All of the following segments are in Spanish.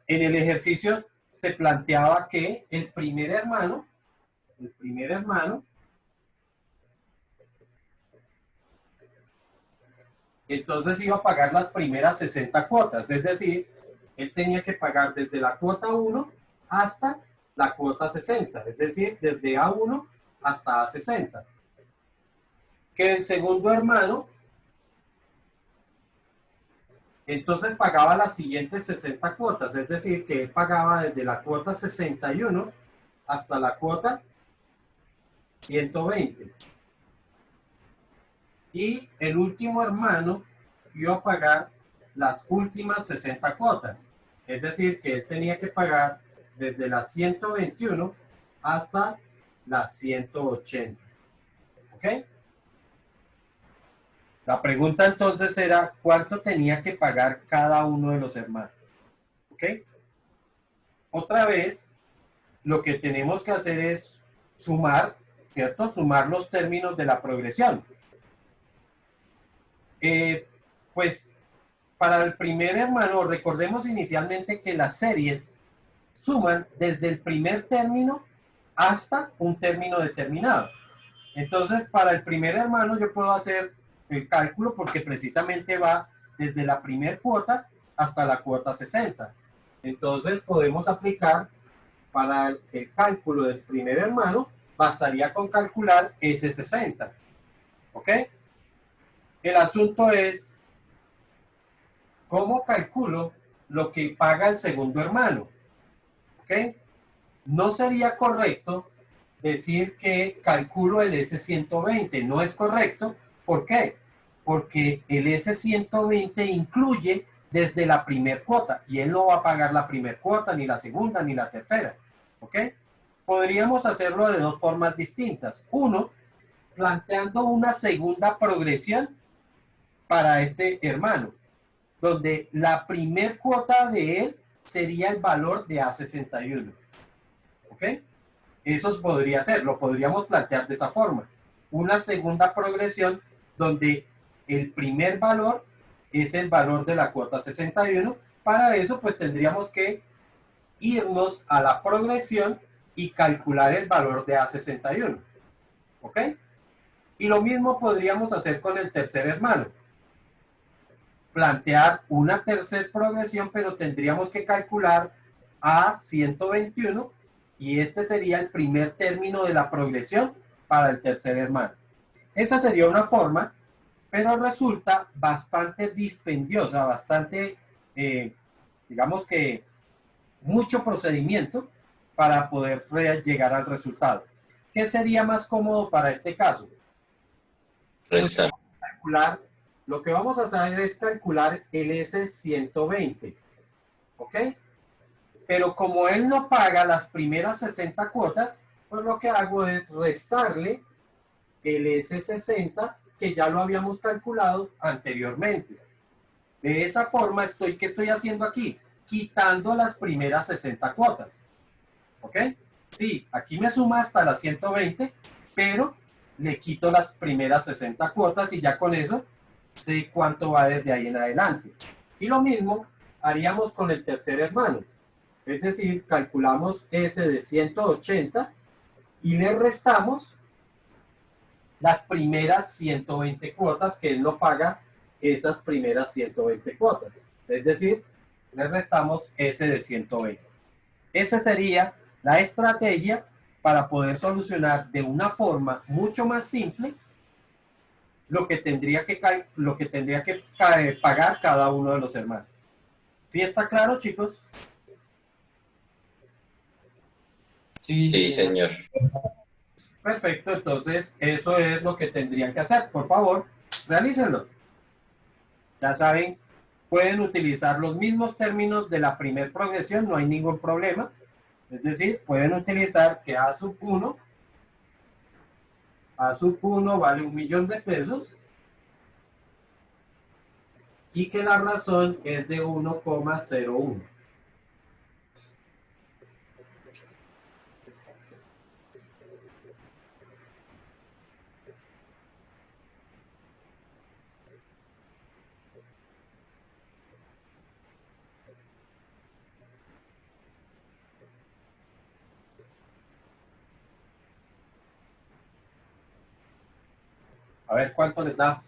En el ejercicio se planteaba que el primer hermano, entonces iba a pagar las primeras 60 cuotas, es decir, él tenía que pagar desde la cuota 1 hasta la cuota 60, es decir, desde A1 hasta A60. Que el segundo hermano entonces pagaba las siguientes 60 cuotas, es decir, que él pagaba desde la cuota 61 hasta la cuota 120. Y el último hermano iba a pagar las últimas 60 cuotas, es decir, que él tenía que pagar desde la 121 hasta la 180. ¿Ok? La pregunta entonces era, ¿cuánto tenía que pagar cada uno de los hermanos? ¿Ok? Otra vez, lo que tenemos que hacer es sumar, ¿cierto? Sumar los términos de la progresión. Pues para el primer hermano, recordemos inicialmente que las series suman desde el primer término hasta un término determinado. Entonces, para el primer hermano yo puedo hacer el cálculo porque precisamente va desde la primer cuota hasta la cuota 60. Entonces, podemos aplicar para el cálculo del primer hermano, bastaría con calcular ese 60. ¿Ok? El asunto es, ¿cómo calculo lo que paga el segundo hermano? ¿Ok? No sería correcto decir que calculo el S120. No es correcto. ¿Por qué? Porque el S120 incluye desde la primer cuota y él no va a pagar la primer cuota, ni la segunda, ni la tercera. ¿Ok? Podríamos hacerlo de dos formas distintas. Uno, planteando una segunda progresión para este hermano, donde la primer cuota de él sería el valor de A61. ¿Ok? Eso podría ser, lo podríamos plantear de esa forma. Una segunda progresión donde el primer valor es el valor de la cuota 61. Para eso, pues tendríamos que irnos a la progresión y calcular el valor de A61. ¿Ok? Y lo mismo podríamos hacer con el tercer hermano. Plantear una tercera progresión, pero tendríamos que calcular A121 y este sería el primer término de la progresión para el tercer hermano. Esa sería una forma, pero resulta bastante dispendiosa, bastante, digamos que mucho procedimiento para poder llegar al resultado. ¿Qué sería más cómodo para este caso? Pues Restar. calcular, lo que vamos a hacer es calcular el S120, ¿ok? Pero como él no paga las primeras 60 cuotas, pues lo que hago es restarle el S60 que ya lo habíamos calculado anteriormente. De esa forma, ¿qué estoy haciendo aquí? Quitando las primeras 60 cuotas. ¿Ok? Sí, aquí me suma hasta las 120, pero le quito las primeras 60 cuotas y ya con eso sé cuánto va desde ahí en adelante. Y lo mismo haríamos con el tercer hermano. Es decir, calculamos ese de 180 y le restamos las primeras 120 cuotas que él no paga esas primeras 120 cuotas. Es decir, le restamos ese de 120. Esa sería la estrategia para poder solucionar de una forma mucho más simple lo que tendría que pagar cada uno de los hermanos. ¿Sí está claro, chicos? Sí, sí, Sí, señor. señor. Perfecto, entonces eso es lo que tendrían que hacer. Por favor, realícenlo. Ya saben, pueden utilizar los mismos términos de la primer progresión, no hay ningún problema. Es decir, pueden utilizar que A sub 1 vale 1.000.000 de pesos y que la razón es de 1,01. A ver cuánto les da.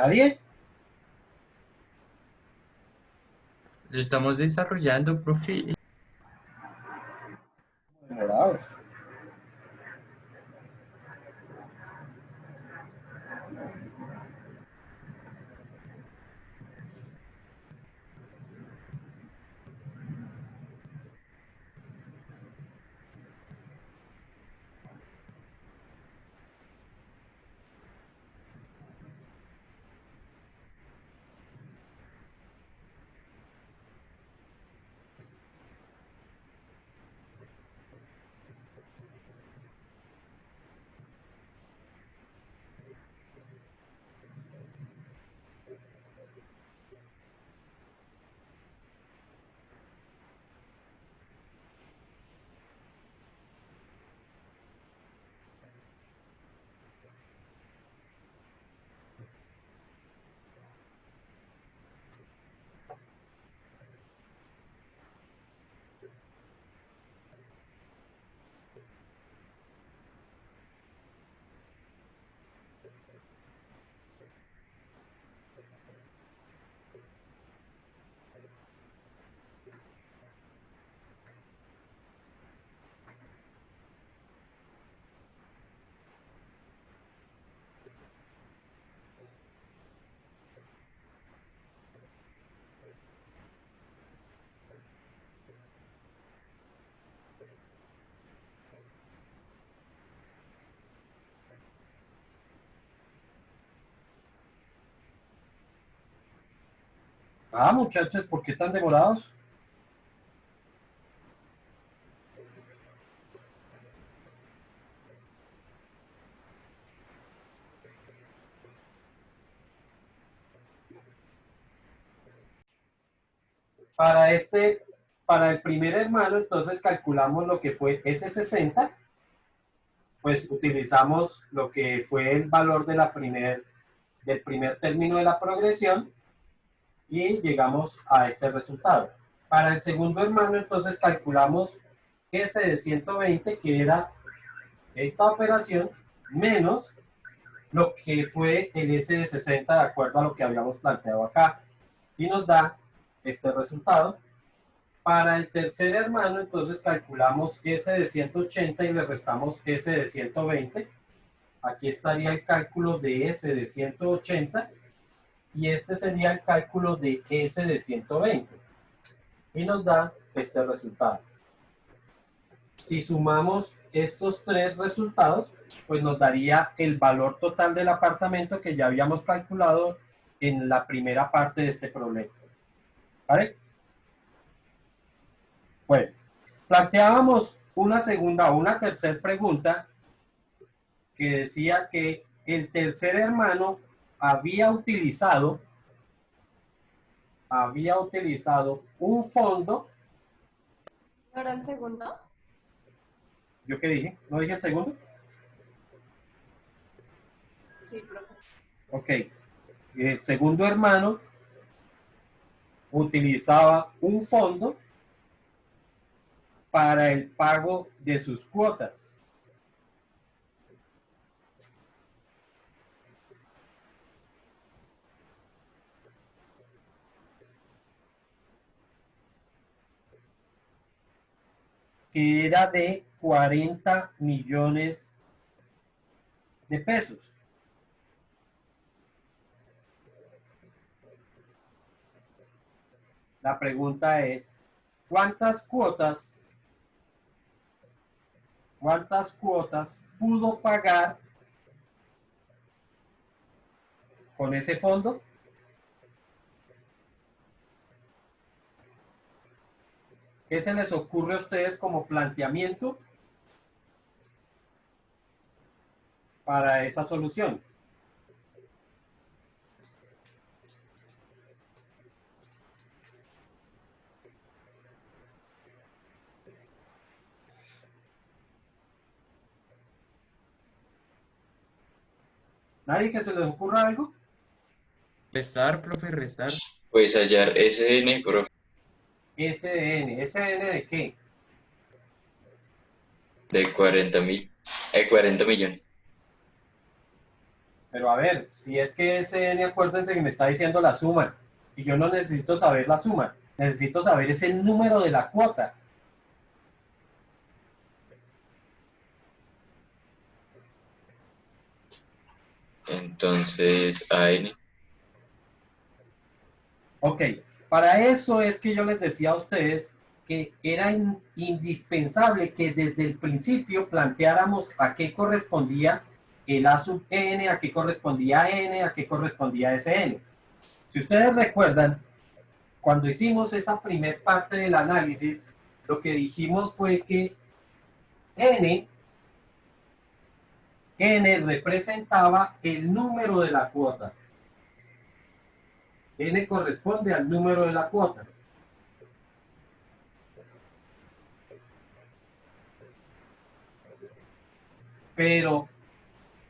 ¿Nadie? Lo estamos desarrollando, profe. Demorados. Ah, muchachos, ¿por qué están demorados? Para para el primer hermano, entonces calculamos lo que fue ese 60, pues utilizamos lo que fue el valor de del primer término de la progresión y llegamos a este resultado. Para el segundo hermano, entonces calculamos S de 120, que era esta operación, menos lo que fue el S de 60, de acuerdo a lo que habíamos planteado acá, y nos da este resultado. Para el tercer hermano, entonces calculamos S de 180 y le restamos S de 120. Aquí estaría el cálculo de S de 180 y este sería el cálculo de S de 120. Y nos da este resultado. Si sumamos estos tres resultados, pues nos daría el valor total del apartamento que ya habíamos calculado en la primera parte de este problema. ¿Vale? Bueno, planteábamos una segunda o una tercera pregunta que decía que el tercer hermano había utilizado un fondo. ¿No era el segundo? ¿Yo qué dije? ¿No dije el segundo? Sí, profe. Ok. El segundo hermano utilizaba un fondo para el pago de sus cuotas. Que era de 40 millones de pesos. La pregunta es, ¿cuántas cuotas pudo pagar con ese fondo? ¿Qué se les ocurre a ustedes como planteamiento para esa solución? ¿Nadie que se les ocurra algo? Restar, profe, restar. Pues hallar SN, profe, SDN. ¿SDN de qué? de 40 millones. Pero a ver, si es que SN, acuérdense que me está diciendo la suma. Y yo no necesito saber la suma. Necesito saber ese número de la cuota. Entonces, AN. Ok, para eso es que yo les decía a ustedes que era indispensable que desde el principio planteáramos a qué correspondía el A sub n, a qué correspondía n, a qué correspondía SN. Si ustedes recuerdan, cuando hicimos esa primer parte del análisis, lo que dijimos fue que n representaba el número de la cuota. N corresponde al número de la cuota. Pero,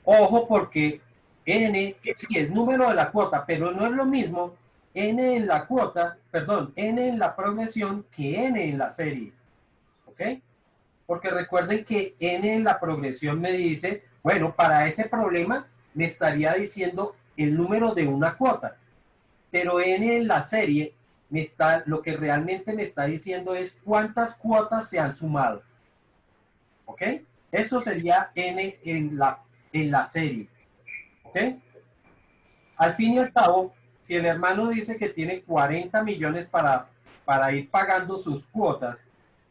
ojo, porque N, sí, es número de la cuota, pero no es lo mismo N en la cuota, perdón, N en la progresión que N en la serie. ¿Ok? Porque recuerden que N en la progresión me dice, bueno, para ese problema me estaría diciendo el número de una cuota. Pero N en la serie lo que realmente me está diciendo es cuántas cuotas se han sumado. ¿Ok? Eso sería N en la serie. ¿Ok? Al fin y al cabo, si el hermano dice que tiene 40 millones para ir pagando sus cuotas,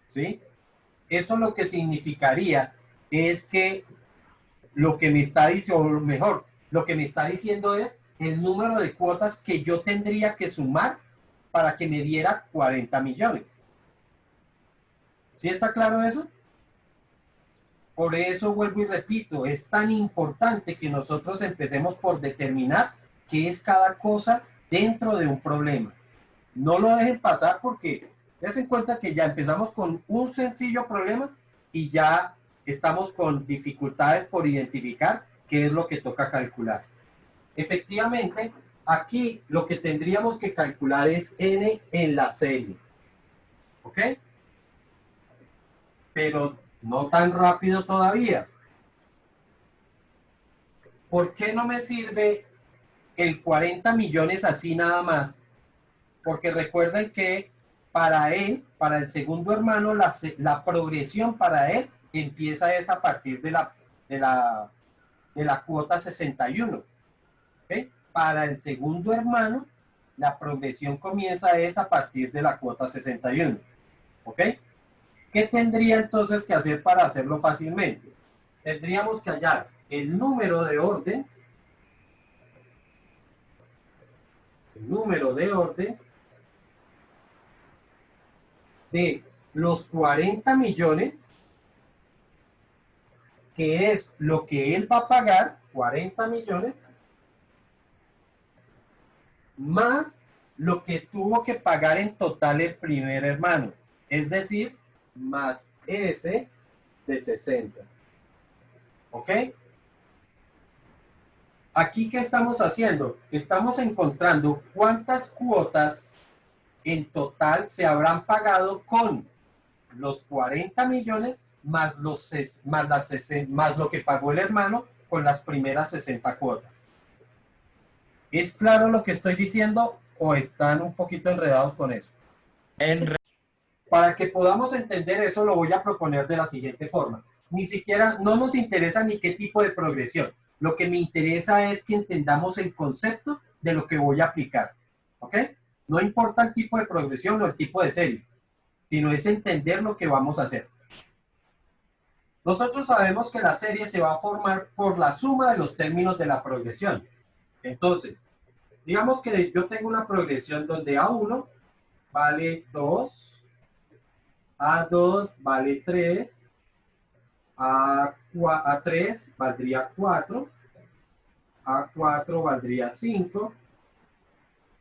¿sí? Eso lo que significaría es que lo que me está diciendo, o mejor, lo que me está diciendo es el número de cuotas que yo tendría que sumar para que me diera 40 millones. ¿Sí está claro eso? Por eso vuelvo y repito, es tan importante que nosotros empecemos por determinar qué es cada cosa dentro de un problema. No lo dejen pasar porque dense cuenta que ya empezamos con un sencillo problema y ya estamos con dificultades por identificar qué es lo que toca calcular. Efectivamente, aquí lo que tendríamos que calcular es n en la serie. ¿Ok? Pero no tan rápido todavía. ¿Por qué no me sirve el 40 millones así nada más? Porque recuerden que para él, para el segundo hermano, la progresión para él empieza es a partir de la cuota 61. ¿Okay? Para el segundo hermano, la progresión comienza es a partir de la cuota 61. ¿Ok? ¿Qué tendría entonces que hacer para hacerlo fácilmente? Tendríamos que hallar el número de orden de los 40 millones, que es lo que él va a pagar, 40 millones, más lo que tuvo que pagar en total el primer hermano, es decir, más S de 60. ¿Ok? Aquí, ¿qué estamos haciendo? Estamos encontrando cuántas cuotas en total se habrán pagado con los 40 millones más lo que pagó el hermano con las primeras 60 cuotas. ¿Es claro lo que estoy diciendo o están un poquito enredados con eso? Para que podamos entender eso, lo voy a proponer de la siguiente forma. Ni siquiera, no nos interesa ni qué tipo de progresión. Lo que me interesa es que entendamos el concepto de lo que voy a aplicar. ¿Ok? No importa el tipo de progresión o el tipo de serie, sino es entender lo que vamos a hacer. Nosotros sabemos que la serie se va a formar por la suma de los términos de la progresión. Entonces, digamos que yo tengo una progresión donde A1 vale 2, A2 vale 3, A3 valdría 4, A4 valdría 5,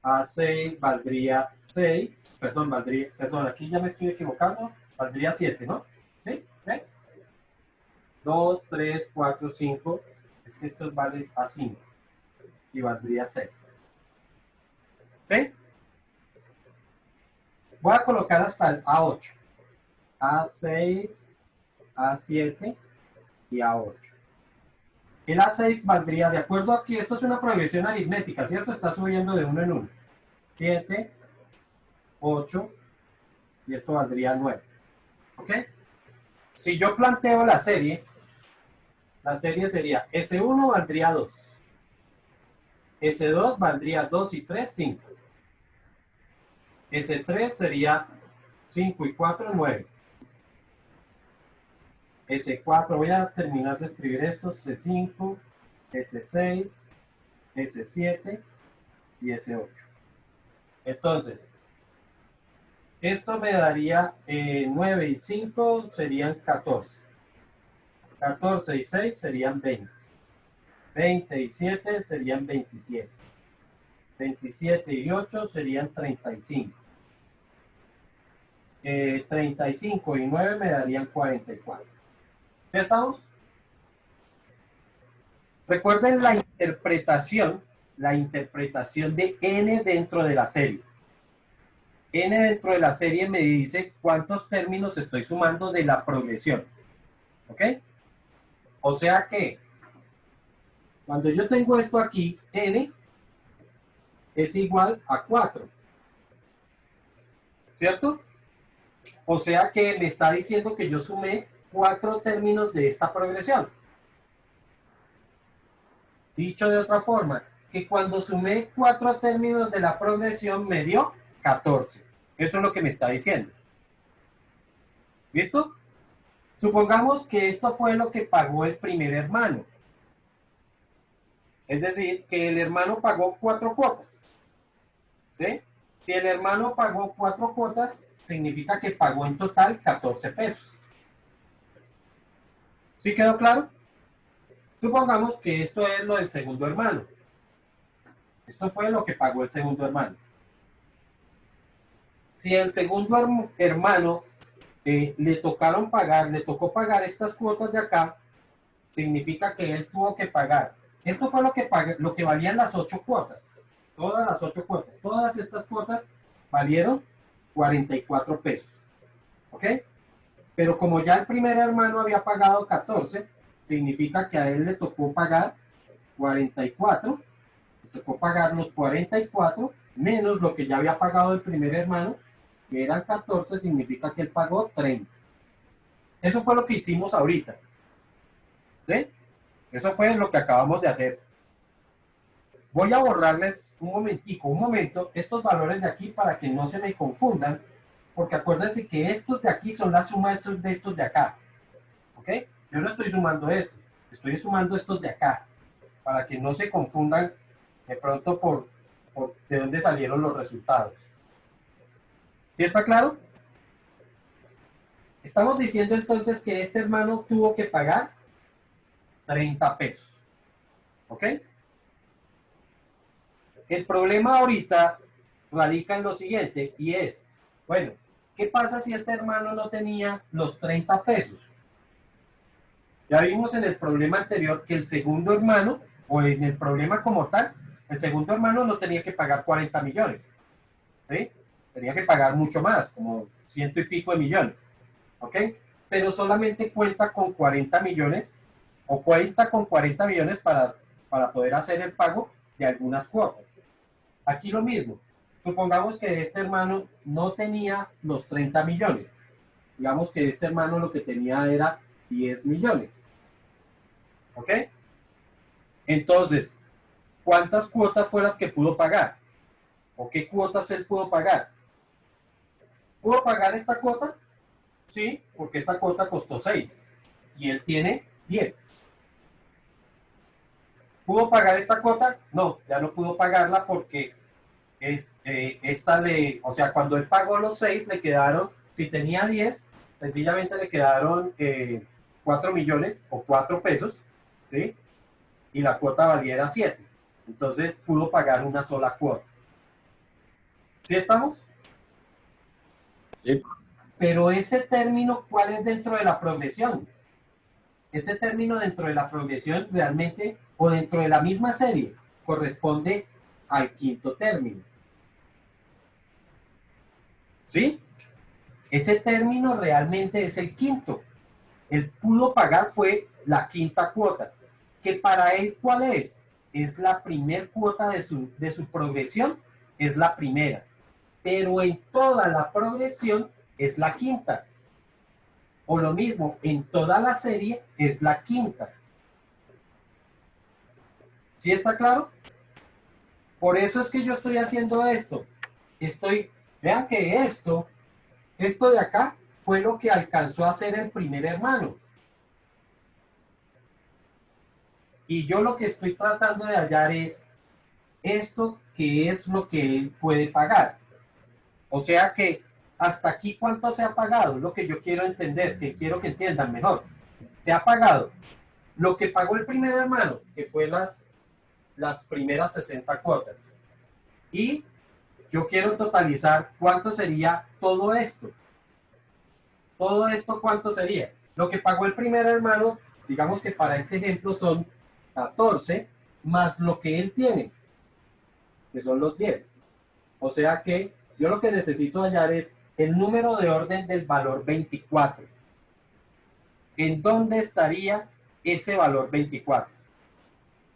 A6 valdría 6, perdón, aquí ya me estoy equivocando, valdría 7, ¿no? ¿Sí? ¿Ves? 2, 3, 4, 5, es que estos valen A5 y valdría 6. ¿Sí? Voy a colocar hasta el A8, A6, A7 y A8. El A6 valdría, de acuerdo aquí, esto es una progresión aritmética, ¿cierto? Está subiendo de uno en uno. 7, 8 y esto valdría 9. ¿Ok? Si yo planteo la serie sería S1 valdría 2. S2 valdría 2 y 3, 5. S3 sería 5 y 4, 9. S4, voy a terminar de escribir estos, S5, S6, S7 y S8. Entonces, esto me daría 9 y 5 serían 14. 14 y 6 serían 20. 20 y 7 serían 27. 27 y 8 serían 35. 35 y 9 me darían 44. ¿Ya estamos? Recuerden la interpretación de n dentro de la serie. N dentro de la serie me dice cuántos términos estoy sumando de la progresión. ¿Ok? O sea que cuando yo tengo esto aquí, n es igual a 4. ¿Cierto? O sea que me está diciendo que yo sumé 4 términos de esta progresión. Dicho de otra forma, que cuando sumé 4 términos de la progresión me dio 14. Eso es lo que me está diciendo. ¿Listo? Supongamos que esto fue lo que pagó el primer hermano. Es decir, que el hermano pagó 4 cuotas. ¿Sí? Si el hermano pagó 4 cuotas, significa que pagó en total 14 pesos. ¿Sí quedó claro? Supongamos que esto es lo del segundo hermano. Esto fue lo que pagó el segundo hermano. Si el segundo hermano le tocó pagar estas cuotas de acá, significa que él tuvo que pagar. Esto fue lo que valían las 8 cuotas. Todas las 8 cuotas. Todas estas cuotas valieron 44 pesos. ¿Ok? Pero como ya el primer hermano había pagado 14, significa que a él le tocó pagar 44. Le tocó pagar los 44 menos lo que ya había pagado el primer hermano, que eran 14, significa que él pagó 30. Eso fue lo que hicimos ahorita. ¿Sí? Eso fue lo que acabamos de hacer. Voy a borrarles un momento, estos valores de aquí para que no se me confundan, porque acuérdense que estos de aquí son la suma de estos de acá. ¿Ok? Yo no estoy sumando esto, estoy sumando estos de acá, para que no se confundan de pronto por de dónde salieron los resultados. ¿Sí está claro? Estamos diciendo entonces que este hermano tuvo que pagar 30 pesos. ¿Ok? El problema ahorita radica en lo siguiente y es, bueno, ¿qué pasa si este hermano no tenía los 30 pesos? Ya vimos en el problema anterior que el segundo hermano, o en el problema como tal, el segundo hermano no tenía que pagar 40 millones. ¿Sí? Tenía que pagar mucho más, como 100 y pico de millones. ¿Ok? Pero solamente cuenta con 40 millones, o cuenta con 40 millones para poder hacer el pago de algunas cuotas. Aquí lo mismo. Supongamos que este hermano no tenía los 30 millones. Digamos que este hermano lo que tenía era 10 millones. ¿Ok? Entonces, ¿cuántas cuotas fue las que pudo pagar? ¿O qué cuotas él pudo pagar? ¿Pudo pagar esta cuota? Sí, porque esta cuota costó 6 y él tiene 10. ¿Pudo pagar esta cuota? No, ya no pudo pagarla porque o sea, cuando él pagó los 6 le quedaron, si tenía 10, sencillamente le quedaron 4 millones o 4 pesos, ¿sí? Y la cuota valiera 7. Entonces pudo pagar una sola cuota. ¿Sí estamos? Sí. Pero ese término, ¿cuál es dentro de la progresión? Ese término dentro de la progresión realmente, o dentro de la misma serie, corresponde al quinto término. ¿Sí? Ese término realmente es el quinto. El pudo pagar fue la quinta cuota, que para él, ¿cuál es? Es la primer cuota de su progresión, es la primera. Pero en toda la progresión es la quinta. O lo mismo, en toda la serie es la quinta. ¿Sí está claro? Por eso es que yo estoy haciendo esto. Vean que esto de acá fue lo que alcanzó a hacer el primer hermano. Y yo lo que estoy tratando de hallar es esto que es lo que él puede pagar. O sea que hasta aquí cuánto se ha pagado, es lo que yo quiero entender, que quiero que entiendan mejor. Se ha pagado lo que pagó el primer hermano, que fue las primeras 60 cuotas. Y yo quiero totalizar cuánto sería todo esto. Todo esto, ¿cuánto sería? Lo que pagó el primer hermano, digamos que para este ejemplo son 14, más lo que él tiene, que son los 10. O sea que yo lo que necesito hallar es el número de orden del valor 24. ¿En dónde estaría ese valor 24?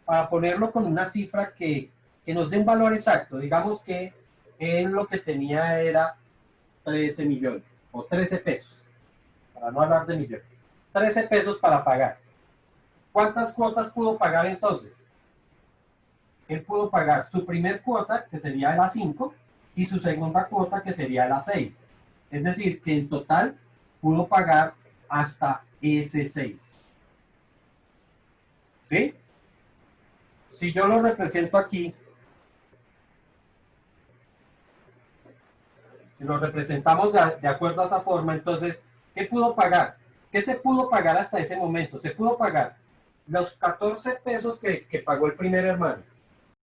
Para ponerlo con una cifra que nos dé un valor exacto. Digamos que él lo que tenía era 13 millones o 13 pesos, para no hablar de millones. 13 pesos para pagar. ¿Cuántas cuotas pudo pagar entonces? Él pudo pagar su primer cuota, que sería la 5, y su segunda cuota, que sería la 6. Es decir, que en total pudo pagar hasta ese 6. ¿Sí? Si yo lo represento aquí, si lo representamos de acuerdo a esa forma, entonces, ¿qué pudo pagar? ¿Qué se pudo pagar hasta ese momento? Se pudo pagar los 14 pesos que pagó el primer hermano.